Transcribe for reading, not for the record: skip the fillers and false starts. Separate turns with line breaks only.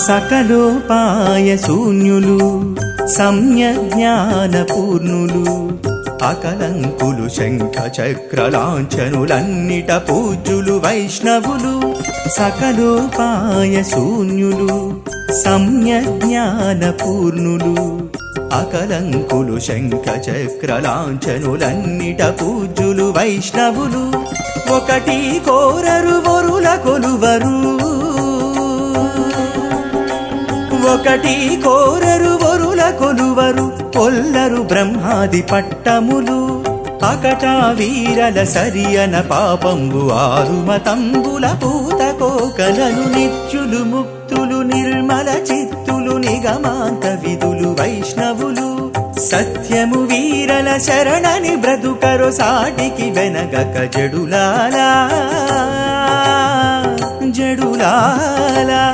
సకలోపాయ శూన్యులు సమ్యజ్ఞాన పూర్ణులు అకలంకులు శంఖ చక్రలాంఛనులన్నిట పూజ్యులు వైష్ణవులు. సకలోపాయ శూన్యులు సమ్యజ్ఞాన పూర్ణులు అకలంకులు శంఖ చక్రలాంఛనులన్నిట పూజ్యులు వైష్ణవులు. ఒకటి కోరరు వరుల కొలువరు, ఒకటి కోరరు వరుల కొలువరు, కొల్లరు బ్రహ్మాది పట్టములు. అకటా వీరల సరియన పాపంబు ఆరుమతంబుల పూత కోకలలు నిత్యులు ముక్తులు నిర్మల చిత్తులు నిగమాంత విధులు వైష్ణవులు. సత్యము వీరల శరణని బ్రతుకరు సాటికి వెనగక జడులాలా జడులాలా.